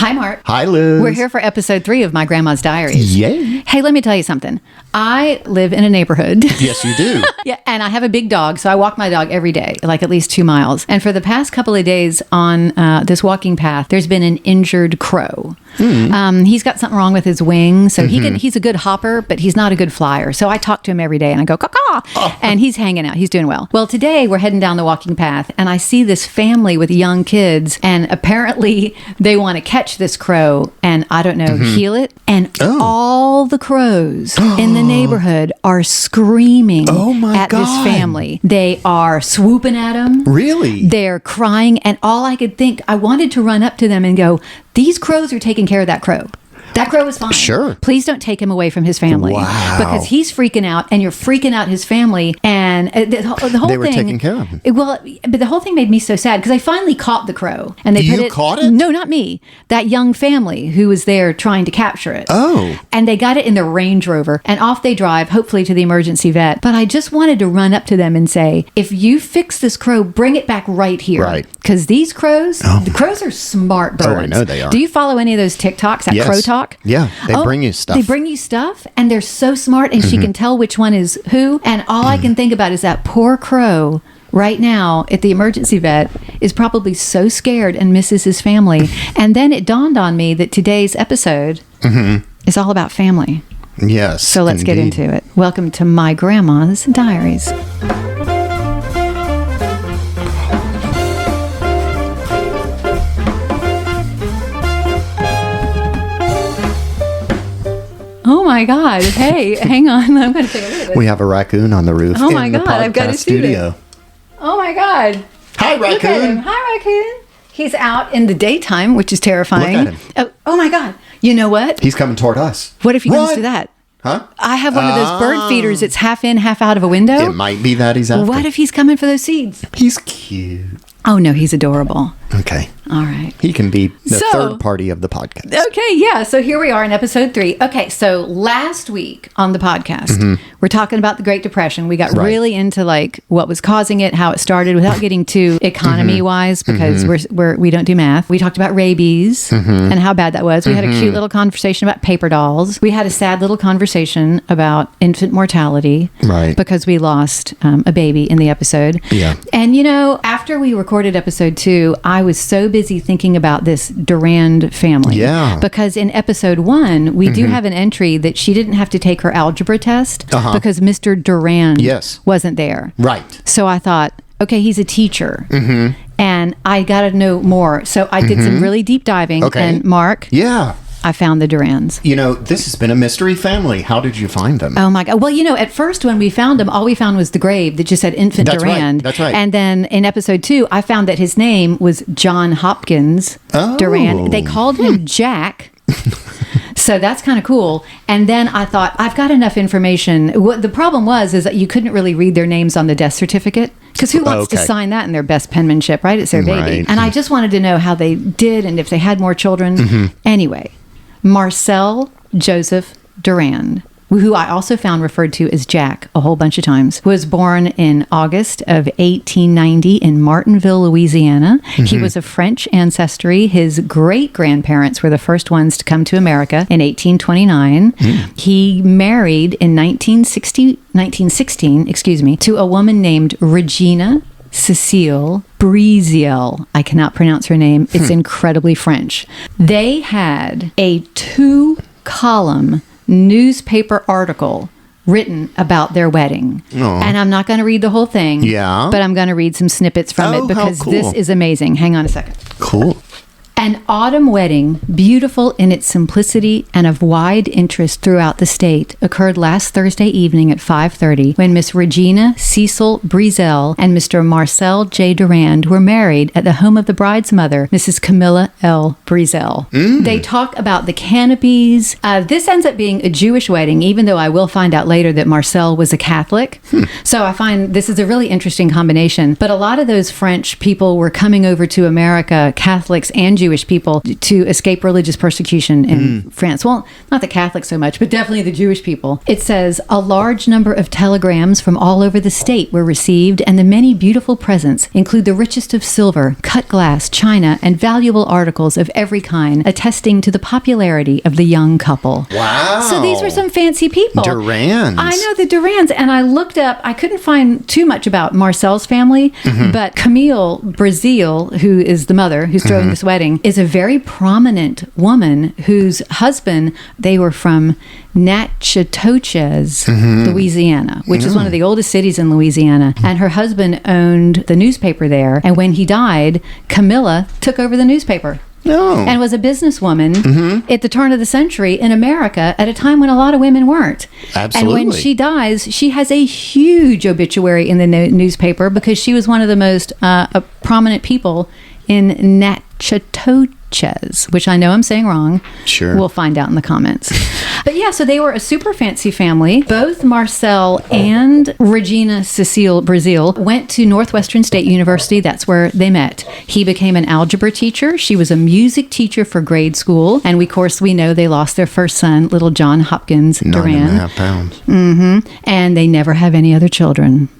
Hi, Mark. Hi, Liz. We're here for episode 3 of My Grandma's Diaries. Yay. Hey, let me tell you something. I live in a neighborhood. Yes, you do. Yeah, and I have a big dog, so I walk my dog every day, like at least 2 miles. And for the past couple of days on this walking path, there's been an injured crow. He's got something wrong with his wing, so he's a good hopper, but he's not a good flyer. So I talk to him every day, and I go, caw, and he's hanging out. He's doing well. Well, today we're heading down the walking path, and I see this family with young kids, and apparently they want to catch this crow, and I don't know, heal it. And all the crows in the neighborhood are screaming at this family. They are swooping at him. Really? They're crying, and all I could think, I wanted to run up to them and go, these crows are taking care of that crow. That crow is fine. Sure. Please don't take him away from his family. Wow. Because he's freaking out, and you're freaking out his family. And the whole thing. They were taking care of him. Well, but the whole thing made me so sad because I finally caught the crow. And they You caught it? No, not me. That young family who was there trying to capture it. Oh. And they got it in their Range Rover. And off they drive, hopefully to the emergency vet. But I just wanted to run up to them and say, if you fix this crow, bring it back right here. Right. Because these crows, the crows are smart birds. Oh, I know they are. Do you follow any of those TikToks, that crow talk? Yeah. They bring you stuff. They bring you stuff, and they're so smart, and she can tell which one is who. And all I can think about is that poor crow right now at the emergency vet is probably so scared and misses his family. And then it dawned on me that today's episode is all about family. Yes. So let's get into it. Welcome to My Grandma's Diaries. Oh my God. Hey, hang on. I'm going to take a look at this. We have a raccoon on the roof. Oh my in the God, I've got to podcast see this. studio. Oh my God. Hi, Look at him. raccoon. Hi, raccoon. He's out in the daytime, which is terrifying. Look at him. Oh my God. You know what? He's coming toward us. What if he comes to that? Huh? I have one of those bird feeders that's half in, half out of a window. It might be that he's after. What if he's coming for those seeds? He's cute. Oh no, he's adorable. Okay. All right. He can be the So- third party of the podcast. Okay, yeah. So here we are in episode 3. Okay, so last week on the podcast, we're talking about the Great Depression. We got really into like what was causing it, how it started, without getting too economy-wise because we don't do math. We talked about rabies and how bad that was. We had a cute little conversation about paper dolls. We had a sad little conversation about infant mortality, Right. Because we lost a baby in the episode. Yeah. And you know, after we recorded episode 2, I was so busy thinking about this Durand family. Yeah. Because in episode 1, we do have an entry that she didn't have to take her algebra test because Mr. Durand wasn't there. Right. So I thought, okay, he's a teacher. And I got to know more. So I did some really deep diving. Okay. And Mark, Yeah. I found the Durands. You know, this has been a mystery family. How did you find them? Oh my God. Well, you know, at first when we found him, all we found was the grave that just said Infant That's right. Durand. That's right. And then in episode 2, I found that his name was John Hopkins Durand. They called him Jack. So that's kind of cool. And then I thought, I've got enough information. What the problem was is that you couldn't really read their names on the death certificate. Because who wants to sign that in their best penmanship, right? It's their baby. Right. And I just wanted to know how they did and if they had more children. Anyway, Marcel Joseph Durand, who I also found referred to as Jack a whole bunch of times, was born in August of 1890 in Martinville, Louisiana. He was of French ancestry. His great-grandparents were the first ones to come to America in 1829. He married in 1916 to a woman named Regina Cecile Breziel. I cannot pronounce her name. It's incredibly French. They had a 2-column newspaper article written about their wedding. And I'm not going to read the whole thing. Yeah. But I'm going to read some snippets from it because this is amazing. Hang on a second. Cool. An autumn wedding, beautiful in its simplicity and of wide interest throughout the state, occurred last Thursday evening at 5:30 when Miss Regina Cecil Brezel and Mr. Marcel J. Durand were married at the home of the bride's mother, Mrs. Camilla L. Brezel. They talk about the canopies. This ends up being a Jewish wedding, even though I will find out later that Marcel was a Catholic. So I find this is a really interesting combination. But a lot of those French people were coming over to America, Catholics and Jews, Jewish people to escape religious persecution in France. Well, not the Catholics so much, but definitely the Jewish people. It says, a large number of telegrams from all over the state were received, and the many beautiful presents include the richest of silver, cut glass, china, and valuable articles of every kind, attesting to the popularity of the young couple. Wow. So these were some fancy people. Durands. I know the Durands, and I looked up, I couldn't find too much about Marcel's family, but Camille Brazil, who is the mother who's throwing this wedding, is a very prominent woman whose husband, they were from Natchitoches, Louisiana, which is one of the oldest cities in Louisiana. And her husband owned the newspaper there. And when he died, Camilla took over the newspaper. Oh. And was a businesswoman at the turn of the century in America at a time when a lot of women weren't. Absolutely. And when she dies, she has a huge obituary in the newspaper because she was one of the most prominent people in Natchitoches, which I know I'm saying wrong. Sure. We'll find out in the comments. But yeah, so they were a super fancy family. Both Marcel and Regina Cecile Brazil went to Northwestern State University. That's where they met. He became an algebra teacher. She was a music teacher for grade school. And of course, we know they lost their first son, little John Hopkins Durand. 9.5 pounds. And they never have any other children.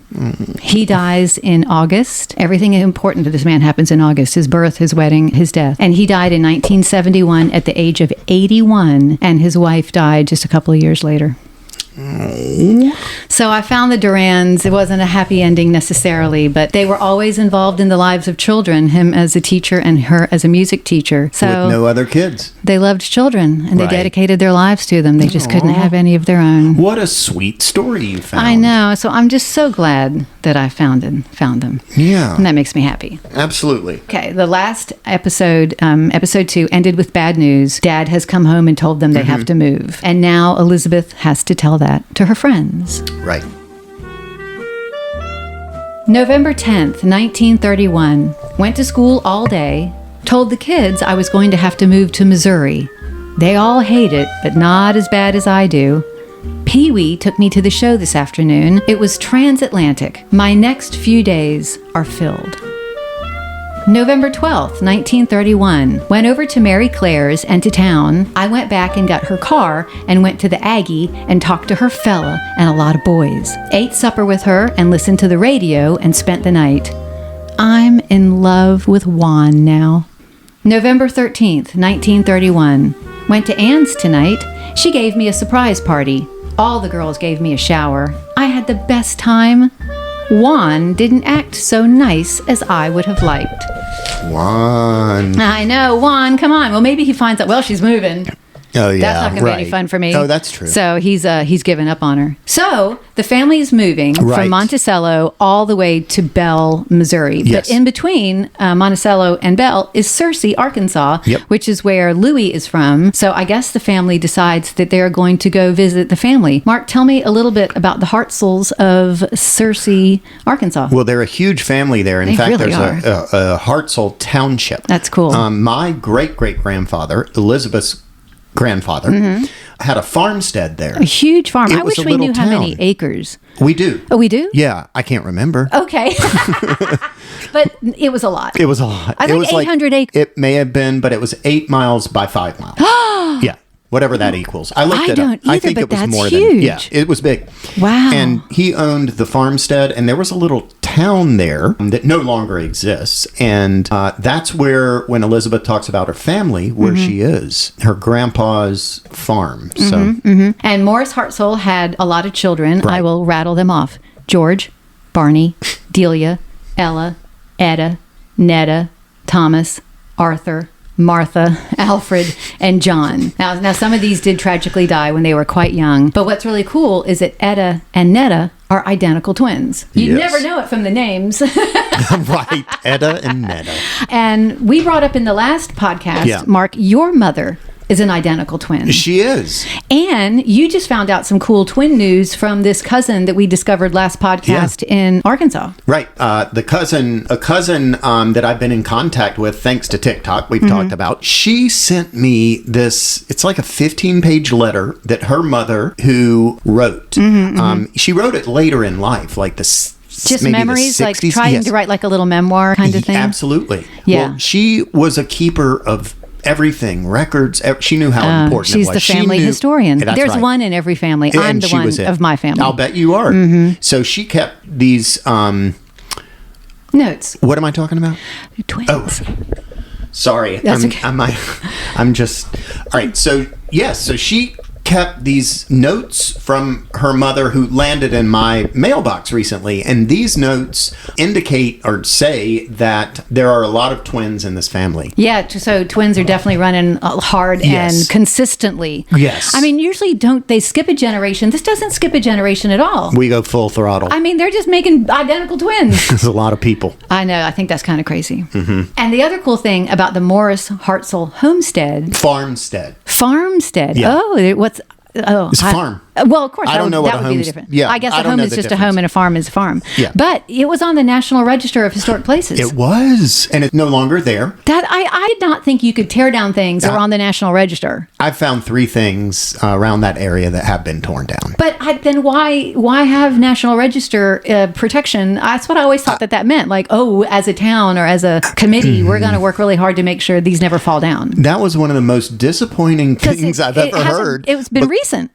He dies in August. Everything important to this man happens in August. His birth, his wedding, his death. And he died in 1971 at the age of 81. And his wife died just a couple of years later. So I found the Durands. It wasn't a happy ending necessarily, but they were always involved in the lives of children, him as a teacher and her as a music teacher. So With no other kids. they loved children and they Right. dedicated their lives to them. They just couldn't have any of their own. What a sweet story you found. I know. So I'm just so glad that I found them. Yeah. And that makes me happy. Absolutely. Okay, the last episode, episode 2, ended with bad news. Dad has come home and told them they have to move. And now Elizabeth has to tell that to her friends. Right. November 10th, 1931. Went to school all day. Told the kids I was going to have to move to Missouri. They all hate it, but not as bad as I do. Pee-wee took me to the show this afternoon. It was transatlantic. My next few days are filled. November 12th, 1931. Went over to Mary Claire's and to town. I went back and got her car and went to the Aggie and talked to her fella and a lot of boys. Ate supper with her and listened to the radio and spent the night. I'm in love with Juan now. November 13th, 1931. Went to Anne's tonight. She gave me a surprise party. All the girls gave me a shower. I had the best time. Juan didn't act so nice as I would have liked. Juan. I know, Juan, come on. Well, maybe he finds out, well, she's moving. Oh, yeah. That's not going to be any fun for me. Oh, that's true. So he's given up on her. So the family is moving Right. from Monticello all the way to Belle, Missouri. Yes. But in between Monticello and Belle is Searcy, Arkansas, Yep. which is where Louis is from. So I guess the family decides that they're going to go visit the family. Mark, tell me a little bit about the Hartsells of Searcy, Arkansas. Well, they're a huge family there. In They fact, really there's a Hartsell Township. That's cool. My great-great-grandfather, Elizabeth's grandfather, had a farmstead there. A huge farm. It I was wish a we knew little how many town. acres. We do. Oh, we do? Yeah, I can't remember. Okay. But it was a lot. It was a lot. I It think was 800 acres. It may have been, but it was 8 miles by 5 miles. Yeah. Whatever that equals. I looked I it up. don't I either, think but it was that's more huge. than. Yeah, it was big. Wow. And he owned the farmstead, and there was a little town there that no longer exists. And that's where, when Elizabeth talks about her family, where she is, her grandpa's farm. So, And Morris Hartsell had a lot of children. I Right. will rattle them off. George, Barney, Delia, Ella, Etta, Netta, Thomas, Arthur, Martha, Alfred, and John. Now, some of these did tragically die when they were quite young. But what's really cool is that Etta and Netta are identical twins. You'd Yes. never know it from the names. right. Etta and Netta. And we brought up in the last podcast, Yeah. Mark, your mother is an identical twin. She is. And you just found out some cool twin news from this cousin that we discovered last podcast in Arkansas. Right. A cousin that I've been in contact with, thanks to TikTok, we've talked about. She sent me this, it's like a 15-page letter that her mother, who wrote, she wrote it later in life, like the Just maybe memories, the like 60s. trying Yes. to write like a little memoir kind of thing. Absolutely. Yeah. Well, she was a keeper of everything, records. She knew how important She's it was. the She family knew- historian. That's There's right. one in every family. I'm And the she one was it. of my family. I'll bet you are. So she kept these. Notes. What am I talking about? Twins. Oh, sorry. That's okay. I'm just. All right. So yes. So she kept these notes from her mother, who landed in my mailbox recently, and these notes indicate or say that there are a lot of twins in this family. Yeah, so twins are definitely running hard Yes. and consistently. Yes. I mean, usually don't they skip a generation? This doesn't skip a generation at all. We go full throttle. I mean, they're just making identical twins. There's a lot of people. I know. I think that's kind of crazy. Mm-hmm. And the other cool thing about the Morris Hartsell homestead, Farmstead. farmstead. Yeah. What's It's a farm. Well, of course, I don't know what that a would be the home's- difference. yeah, I guess I a don't home know is the just difference. a home and a farm is a farm. Yeah. But it was on the National Register of Historic Places. It was, and it's no longer there. That I did not think you could tear down things that are on the National Register. I've found 3 things around that area that have been torn down. But then why have National Register protection? That's what I always thought that meant. Like, oh, as a town or as a committee, we're going to work really hard to make sure these never fall down. That was one of the most disappointing 'Cause things I've ever heard. It's been recent.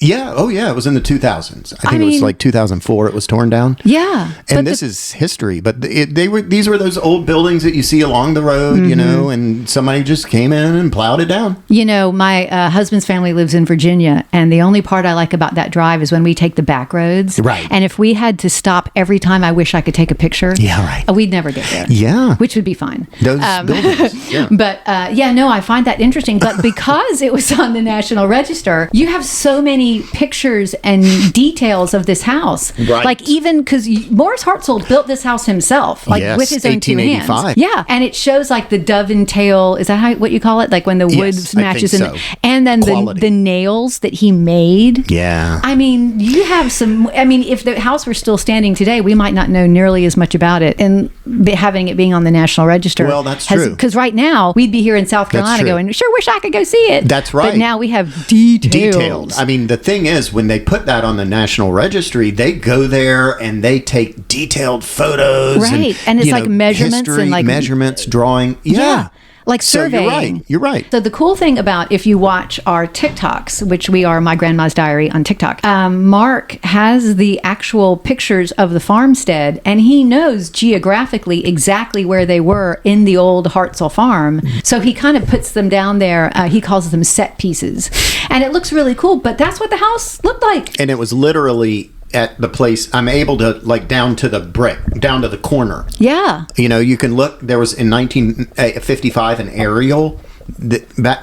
Yeah. Oh, yeah. It was in the 2000s. I think it was mean- like 2004. It was torn down. Yeah. And this is history, but these were those old buildings that you see along the road, Mm-hmm. you know, and somebody just came in and plowed it down. You know, my husband's family lives in Virginia, and the only part I like about that drive is when we take the back roads. Right. And if we had to stop every time I wish I could take a picture, Yeah, right. we'd never get there. Yeah. Which would be fine. Those buildings. Yeah. But I find that interesting. But because it was on the National Register, you have so many pictures and details of this house. Right. Like even because Morris Hartsell built this house himself, like Yes, with his own 2 hands. 1885. Yeah, and it shows like the dove and tail. Is that what you call it? Like when the wood Yes, I matches think in, so. and then Quality. the nails that he made. Yeah. I mean, you have some. I mean, if the house were still standing today, we might not know nearly as much about it, and having it being on the National Register. Well, that's true. Because right now we'd be here in South Carolina true. going, sure, wish I could go see it. That's right. But now we have details. Detailed. I mean, the thing is, when they put that on the National Registry, they go there and they take detailed photos. Right. And it's you like measurements history, and like- measurements, drawing. Yeah. Like So surveying. you're right. So the cool thing about if you watch our TikToks, which we are My Grandma's Diary on TikTok, Mark has the actual pictures of the farmstead, and he knows geographically exactly where they were in the old Hartsell farm. So he kind of puts them down there. He calls them set pieces, and it looks really cool. But that's what the house looked like. And it was literally at the place I'm able to, like, down to the brick, down to the corner. Yeah. You know, you can look. There was in 1955 an aerial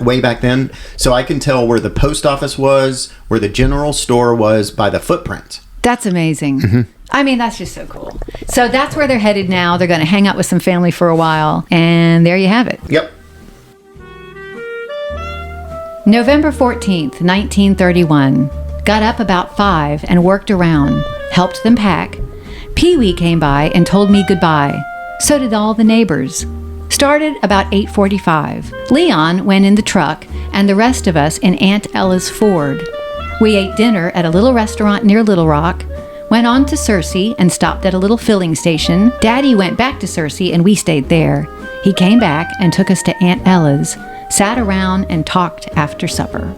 way back then, so I can tell where the post office was, where the general store was by the footprint. That's amazing. Mm-hmm. I mean, that's just so cool. So that's where they're headed now. They're going to hang out with some family for a while, and there you have it. Yep. November 14th, 1931. Got up about 5 and worked around. Helped them pack. Pee-wee came by and told me goodbye. So did all the neighbors. Started about 8:45. Leon went in the truck and the rest of us in Aunt Ella's Ford. We ate dinner at a little restaurant near Little Rock. Went on to Searcy and stopped at a little filling station. Daddy went back to Searcy and we stayed there. He came back and took us to Aunt Ella's. Sat around and talked after supper.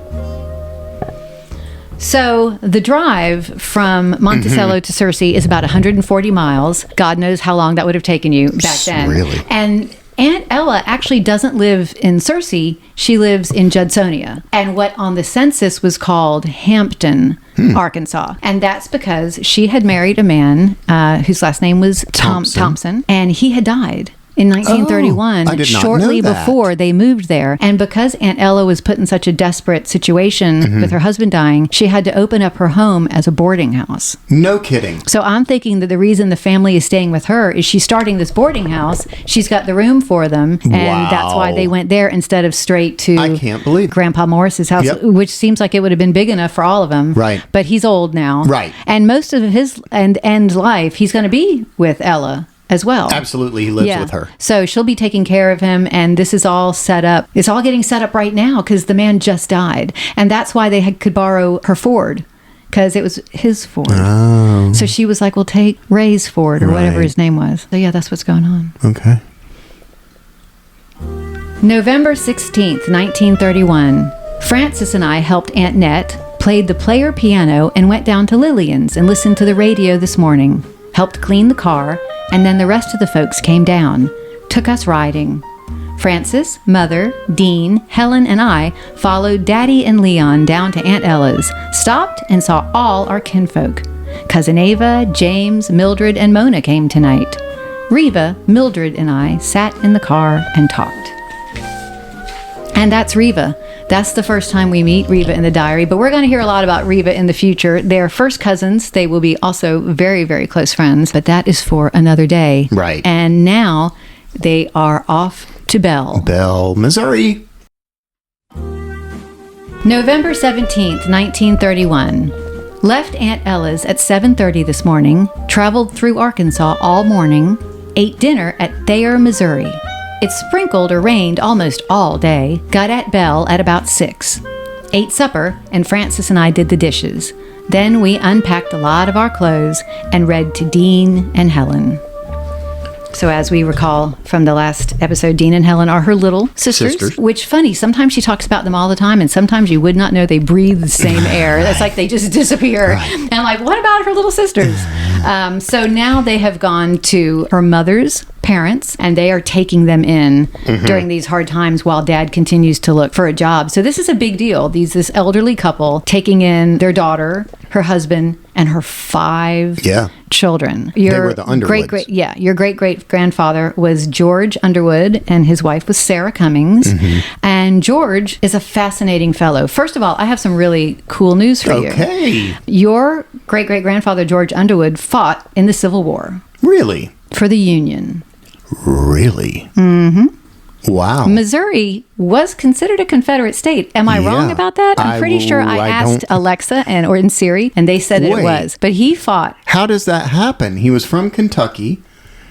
So the drive from Monticello to Searcy is about 140 miles. God knows how long that would have taken you back then. Really? And Aunt Ella actually doesn't live in Searcy. She lives in Judsonia, and what on the census was called Hampton, Arkansas. And that's because she had married a man whose last name was Thompson, and he had died in 1931, I did not shortly know that. before they moved there. And because Aunt Ella was put in such a desperate situation with her husband dying, she had to open up her home as a boarding house. No kidding. So I'm thinking that the reason the family is staying with her is she's starting this boarding house. She's got the room for them, and that's why they went there instead of straight to I can't believe it. Grandpa Morris's house, Yep. which seems like it would have been big enough for all of them. Right. But he's old now. Right. And most of his end life, he's going to be with Ella as well. Absolutely, he lives with her. So she'll be taking care of him, and this is all set up. It's all getting set up right now because the man just died, and that's why they could borrow her Ford. because it was his Ford. Oh. So she was like, well, take Ray's Ford or whatever Right. his name was. So yeah, that's what's going on. Okay. November 16th, 1931. Frances and I helped Aunt Nett, played the player piano, and went down to Lillian's and listened to the radio this morning. Helped clean the car, and then the rest of the folks came down. Took us riding. Frances, Mother, Dean, Helen, and I followed Daddy and Leon down to Aunt Ella's, stopped and saw all our kinfolk. Cousin Ava, James, Mildred, and Mona came tonight. Reva, Mildred, and I sat in the car and talked. And that's Reva. That's the first time we meet Reva in the diary, but we're going to hear a lot about Reva in the future. They're first cousins. They will be also very, very close friends, but that is for another day. Right. And now they are off to Belle. Belle, Missouri. November 17th, 1931. Left Aunt Ella's at 7:30 this morning, traveled through Arkansas all morning, ate dinner at Thayer, Missouri. It sprinkled or rained almost all day, got at Belle at about 6. Ate supper, and Frances and I did the dishes. Then we unpacked a lot of our clothes and read to Dean and Helen. So as we recall from the last episode, Dean and Helen are her little sisters. Which, funny, sometimes she talks about them all the time, and sometimes you would not know they breathe the same air. That's like they just disappear. Right. And I'm like, what about her little sisters? So now they have gone to her mother's parents, and they are taking them in during these hard times while Dad continues to look for a job. So this is a big deal. This elderly couple taking in their daughter, her husband, and her 5 children. They were the Underwoods. Your great-great-grandfather was George Underwood, and his wife was Sarah Cummings. And George is a fascinating fellow. First of all, I have some really cool news for you. Okay. Your great-great-grandfather, George Underwood, fought in the Civil War. Really? For the Union. Really? Wow. Missouri was considered a Confederate state. Am I wrong about that? I'm pretty sure I asked Alexa or in Siri, and they said that it was. But he fought. How does that happen? He was from Kentucky.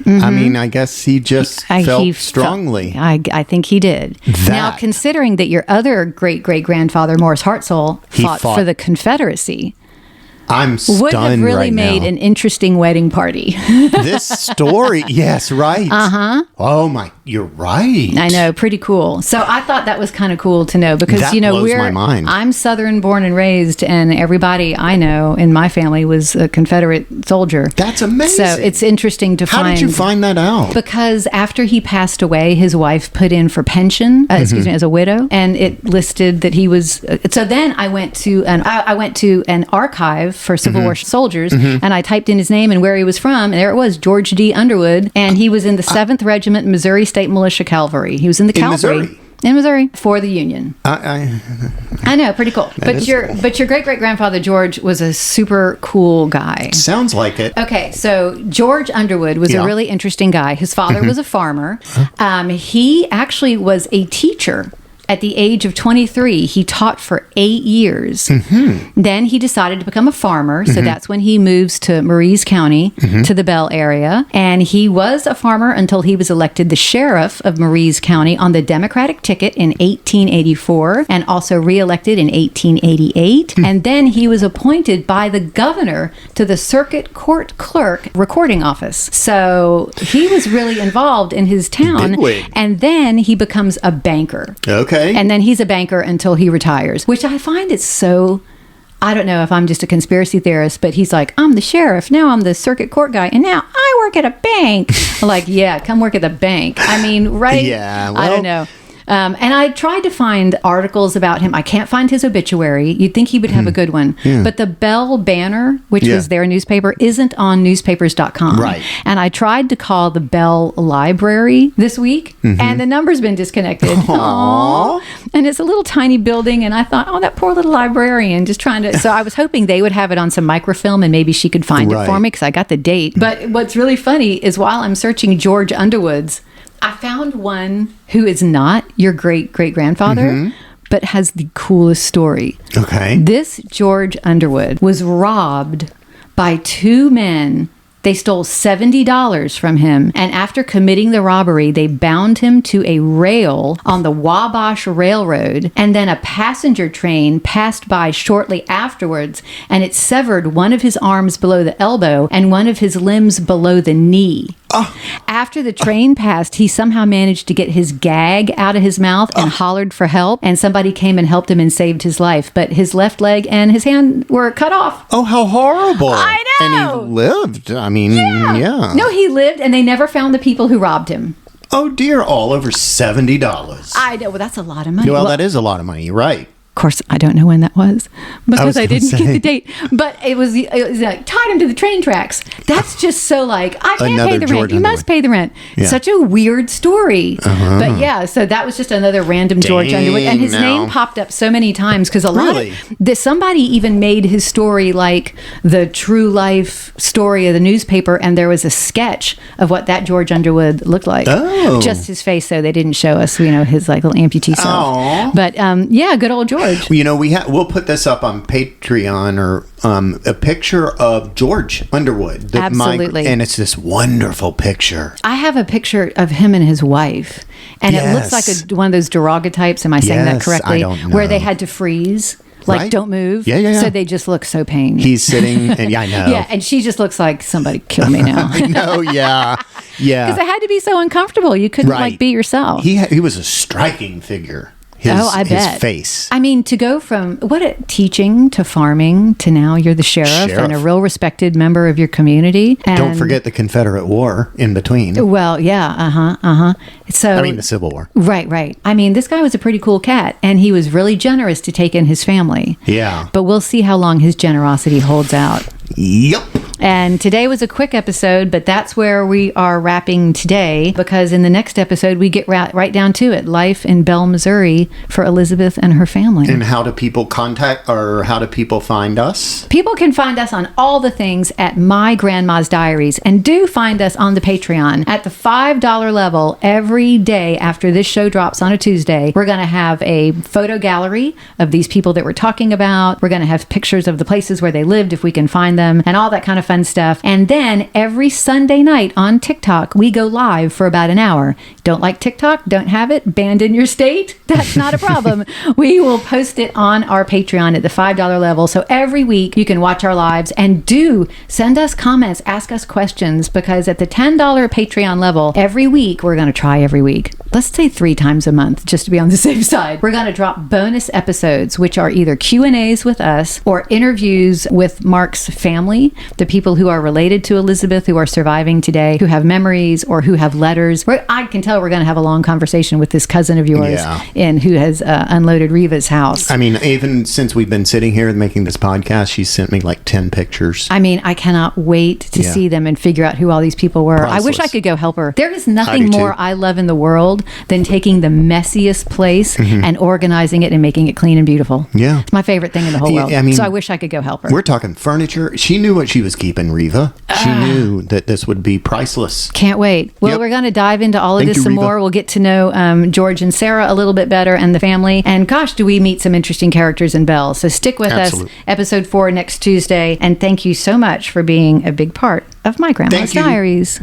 I mean, I guess he just felt strongly. I think he did. Now, considering that your other great-great-grandfather, Morris Hartsell, fought for the Confederacy, I'm stunned would have really made an interesting wedding party. This story, yes, right. Oh my, you're right. I know, pretty cool. So I thought that was kind of cool to know because that blows my mind. I'm Southern born and raised, and everybody I know in my family was a Confederate soldier. That's amazing. So it's interesting to find. How did you find that out? Because after he passed away, his wife put in for pension, as a widow, and it listed that he was. So then I went to an archive for Civil War soldiers, and I typed in his name and where he was from, and there it was, George D. Underwood, and he was in the 7th Regiment Missouri State Militia Cavalry. He was in the cavalry. In Missouri for the Union. I know, pretty cool. But your great-great-grandfather George was a super cool guy. Sounds like it. Okay, so George Underwood was a really interesting guy. His father was a farmer. He actually was a teacher. At the age of 23, he taught for 8 years. Then he decided to become a farmer. So that's when he moves to Maurice County, to the Belle area. And he was a farmer until he was elected the sheriff of Maurice County on the Democratic ticket in 1884 and also reelected in 1888. And then he was appointed by the governor to the circuit court clerk recording office. So he was really involved in his town. Bigwig. And then he becomes a banker. Okay. And then he's a banker until he retires, which I find is so, I don't know if I'm just a conspiracy theorist, but he's like, I'm the sheriff, now I'm the circuit court guy, and now I work at a bank. I'm like, yeah, come work at the bank. I mean, right? Yeah, well, I don't know. And I tried to find articles about him. I can't find his obituary. You'd think he would have a good one. But the Belle Banner, which was their newspaper, isn't on newspapers.com. Right. And I tried to call the Belle Library this week, and the number's been disconnected. Aww. And it's a little tiny building, and I thought, oh, that poor little librarian, just trying to... So I was hoping they would have it on some microfilm, and maybe she could find it for me, because I got the date. But what's really funny is while I'm searching George Underwood's, I found one who is not your great-great-grandfather, but has the coolest story. Okay. This George Underwood was robbed by 2 men They stole $70 from him, and after committing the robbery, they bound him to a rail on the Wabash Railroad, and then a passenger train passed by shortly afterwards, and it severed one of his arms below the elbow and one of his limbs below the knee. After the train passed, he somehow managed to get his gag out of his mouth and hollered for help, and somebody came and helped him and saved his life. But his left leg and his hand were cut off. Oh, how horrible. I know. And he lived. I mean, yeah. No, he lived, and they never found the people who robbed him. Oh, dear. All over $70. I know. Well, that's a lot of money. Well, that is a lot of money. You're right. Of course, I don't know when that was because I didn't say. get the date. But it was like, tied him to the train tracks. That's just so like, I can't Another pay the George rent. You Underwood. must pay the rent. Yeah. Such a weird story. But yeah, so that was just another random George Underwood. And his name popped up so many times because a lot of somebody even made his story like the true life story of the newspaper. And there was a sketch of what that George Underwood looked like. Oh. Just his face, though. They didn't show us, his like little amputee self. Aw. But yeah, good old George. Well, we'll put this up on Patreon or a picture of George Underwood. Absolutely. And it's this wonderful picture. I have a picture of him and his wife, and it looks like one of those daguerreotypes. Am I saying that correctly? I don't know. Where they had to freeze, like Right. don't move. Yeah. So they just look so pained. He's sitting, and I know. Yeah, and she just looks like somebody kill me now. I know, yeah. Because it had to be so uncomfortable. You couldn't like be yourself. He was a striking figure. I bet. His face. I mean, to go from teaching to farming to now you're the sheriff and a real respected member of your community. And don't forget the Confederate War in between. Well, yeah, So the Civil War. Right. I mean, this guy was a pretty cool cat, and he was really generous to take in his family. Yeah. But we'll see how long his generosity holds out. Yep. And today was a quick episode, but that's where we are wrapping today, because in the next episode, we get right down to it. Life in Belle, Missouri for Elizabeth and her family. And how do people contact, or how do people find us? People can find us on all the things at My Grandma's Diaries, and do find us on the Patreon at the $5 level. Every day after this show drops on a Tuesday, we're going to have a photo gallery of these people that we're talking about. We're going to have pictures of the places where they lived, if we can find them, and all that kind of fun stuff. And then every Sunday night on TikTok, we go live for about an hour. Don't like TikTok? Don't have it? Banned in your state? That's not a problem. We will post it on our Patreon at the $5 level. So every week you can watch our lives, and do send us comments, ask us questions, because at the $10 Patreon level, every week, we're going to try every week. Let's say 3 times a month, just to be on the safe side. We're going to drop bonus episodes, which are either Q&As with us or interviews with Mark's family, the people who are related to Elizabeth, who are surviving today, who have memories or who have letters. I can tell we're going to have a long conversation with this cousin of yours who has unloaded Reva's house. I mean, even since we've been sitting here and making this podcast, she's sent me like 10 pictures. I mean, I cannot wait to see them and figure out who all these people were. Priceless. I wish I could go help her. There is nothing more I love in the world than taking the messiest place and organizing it and making it clean and beautiful. Yeah. It's my favorite thing in the whole world. I mean, so I wish I could go help her. We're talking furniture. She knew what she was keeping, Reva. She knew that this would be priceless. Can't wait. Well, we're going to dive into all of this some more. We'll get to know George and Sarah a little bit better, and the family. And gosh, do we meet some interesting characters in Belle. So stick with us. Episode 4 next Tuesday. And thank you so much for being a big part of My Grandma's Diaries.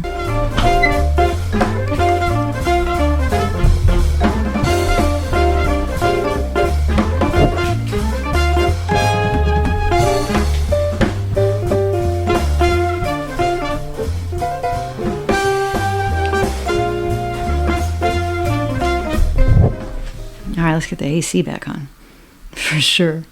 All right, let's get the AC back on. For sure.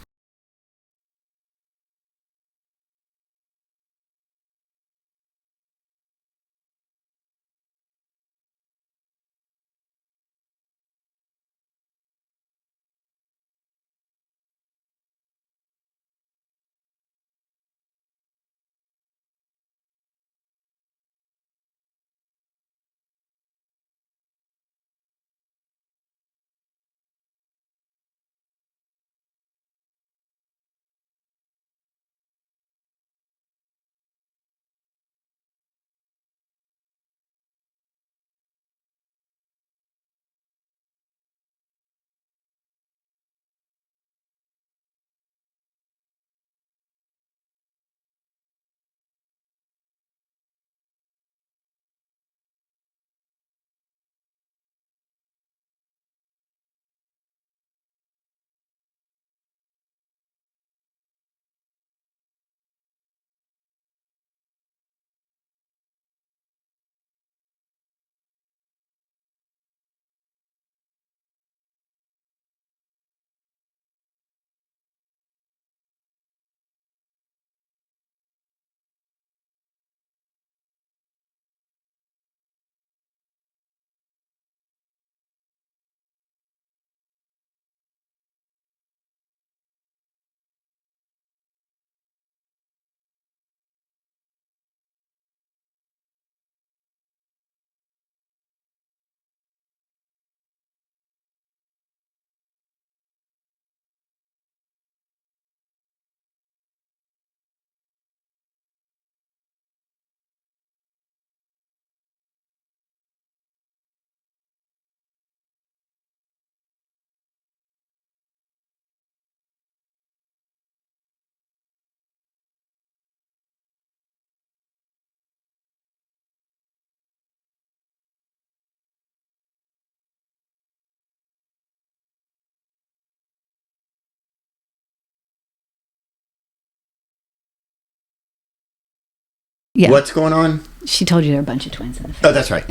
Yeah. What's going on? She told you there are a bunch of twins in the family. Oh, that's right.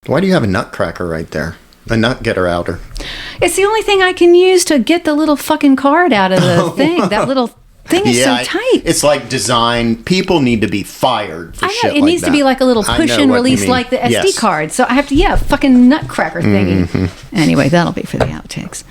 Why do you have a nutcracker right there? A nut getter outer. It's the only thing I can use to get the little fucking card out of the thing. That little thing is so tight. It's like design. People need to be fired for shit like that. It needs to be like a little push and release like the SD card. So I have to, fucking nutcracker thingy. Anyway, that'll be for the outtakes.